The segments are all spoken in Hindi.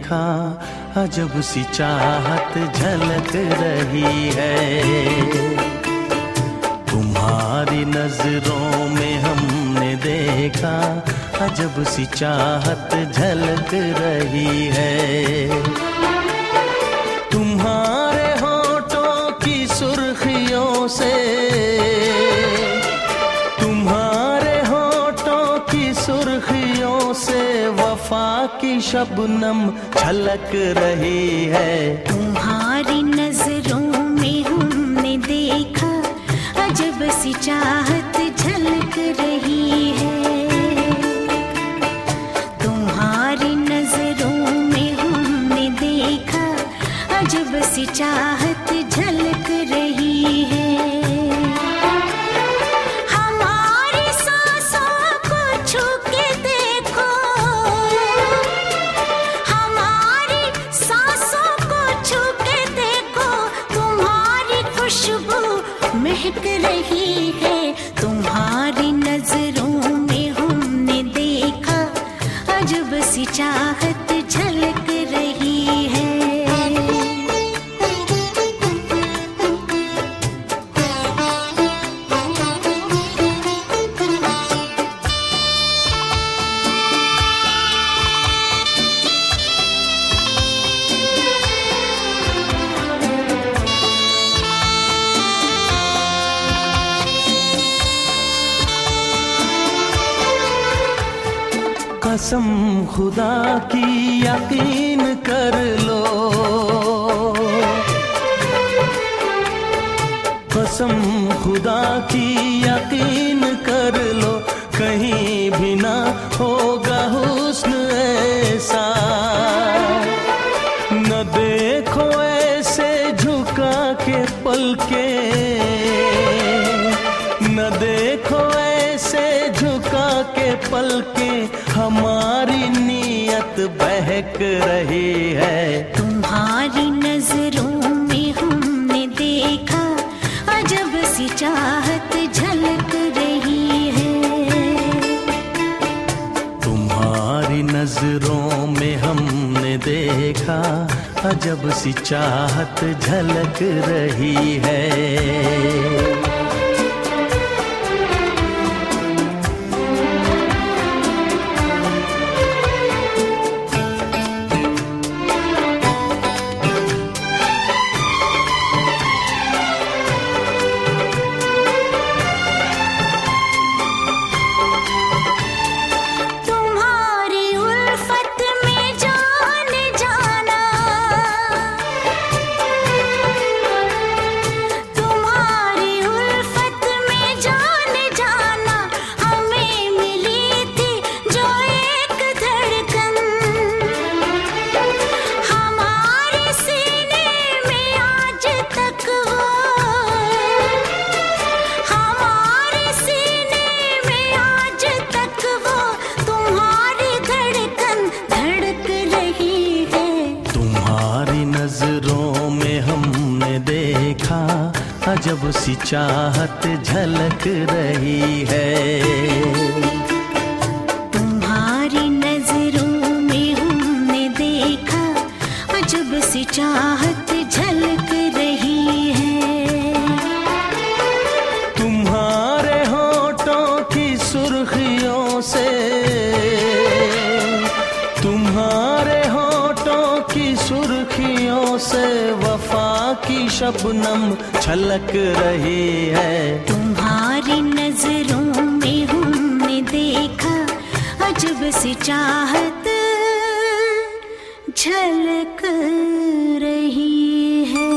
देखा, अजब सी चाहत झलक रही है। तुम्हारी नजरों में हमने देखा, अजब सी चाहत झलक रही है। तुम्हारे होठों की सुर्खियों से, तुम्हारे होठों की सुर्खियों से वफा की शबनम छलक रही है। तुम्हारी नजरों में हमने देखा, अजब सी चाहत झलक रही है। तुम्हारी नजरों में हमने देखा, अजब सी चाहत झलक रही है। हमारी सांसों को छू के देखो, हमारी सांसों को छू के देखो, तुम्हारी खुशबू महक रही है। तुम्हारी नजरों में हमने देखा, अजब सी चाहत झलक रही है। कसम खुदा की यकीन कर लो, कसम खुदा की यकीन कर लो, कहीं भी ना होगा हुस्न ऐसा। न देखो ऐसे झुका के पलके, न देखो ऐसे झुका के पलके, हमारी नीयत बहक रही है। तुम्हारी नजरों में हमने देखा, अजब सी चाहत झलक रही है। तुम्हारी नजरों में हमने देखा, अजब सी चाहत झलक रही है। अजब सी चाहत झलक रही है। तुम्हारी नजरों में हमने देखा, अजब सी चाहत झलक रही है। तुम्हारे होठों की सुर्खियों से, तुम्हारे होठों की सुर्खियों से वफा की शबनम छलक रही है। तुम्हारी नजरों में हमने देखा, अजब सी चाहत झलक रही है।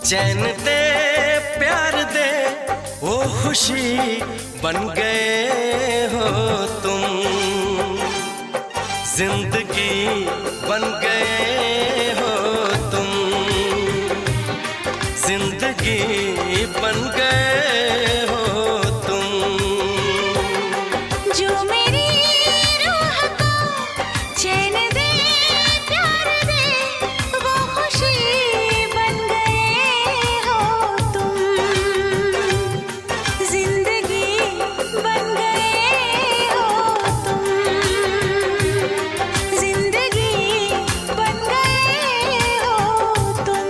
चैन दे प्यार दे वो खुशी बन गए हो तुम, जिंदगी बन गए हो तुम, जिंदगी बन गए हो तुम। जो मेरी रूह को चैन दे प्यार दे वो खुशी बन गए हो तुम, जिंदगी बन गए हो तुम, जिंदगी बन गए हो तुम।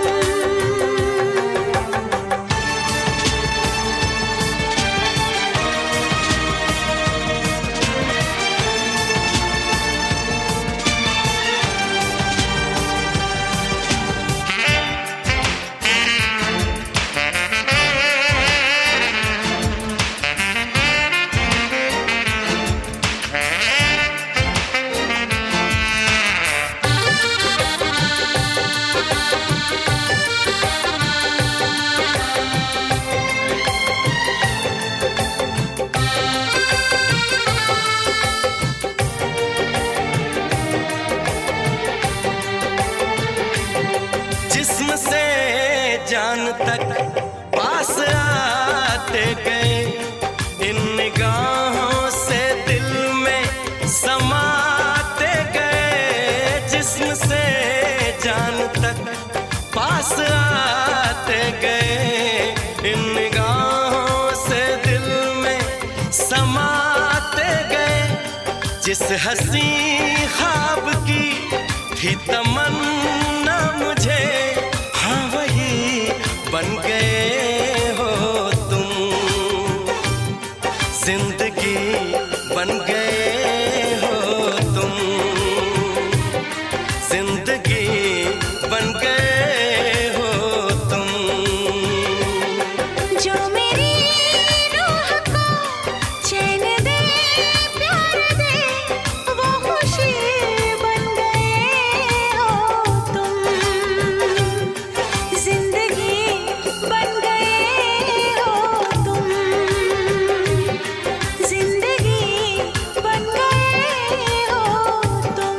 जिस्म से जान तक पास आते गए, इन निगाहों से दिल में समाते गए। जिस्म से जान तक पास आते गए, इन निगाहों से दिल में समाते गए। जिस हंसी ख्वाब की थी तमन्ना मुझे, हाँ वही बन गए हो तुम, जिंदगी बन गए हो तुम, जिंदगी बन गए हो तुम। जो मेरी रूह को चैन दे प्यार दे वो खुशी बन गए हो तुम, जिंदगी बन गए हो तुम, जिंदगी बन गए हो तुम।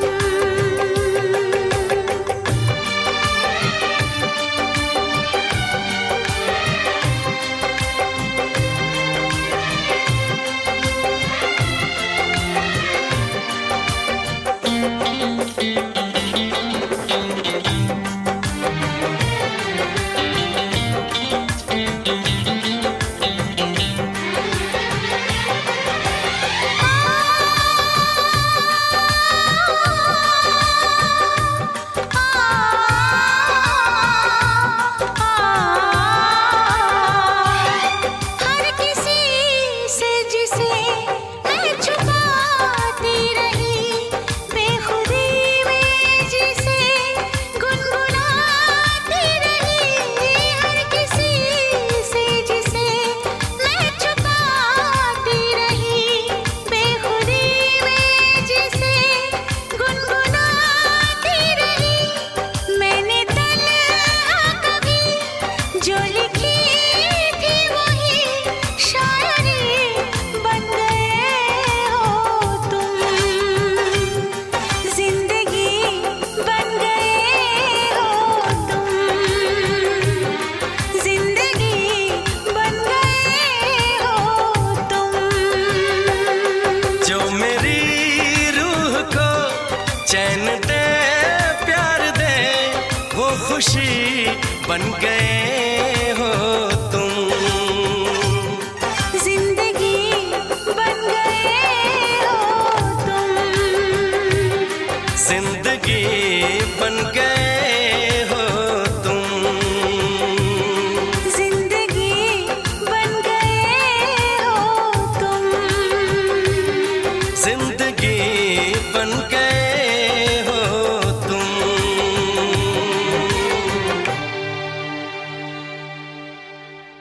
हर किसी से जिसे मैं छुपाती रही, बेखुदी में जिसे गुनगुनाती रही। हर किसी से जिसे मैं छुपाती रही, बेखुदी में जिसे गुनगुनाती रही। मैंने तन्हा कभी जो लिखी थी वही शायरी बन गए हो तुम, जिंदगी बन गए हो तुम, जिंदगी बन गए हो तुम। जो मेरी रूह को चैन दे प्यार दे वो खुशी बन गए हो तुम, जिंदगी बन गए हो तुम, जिंदगी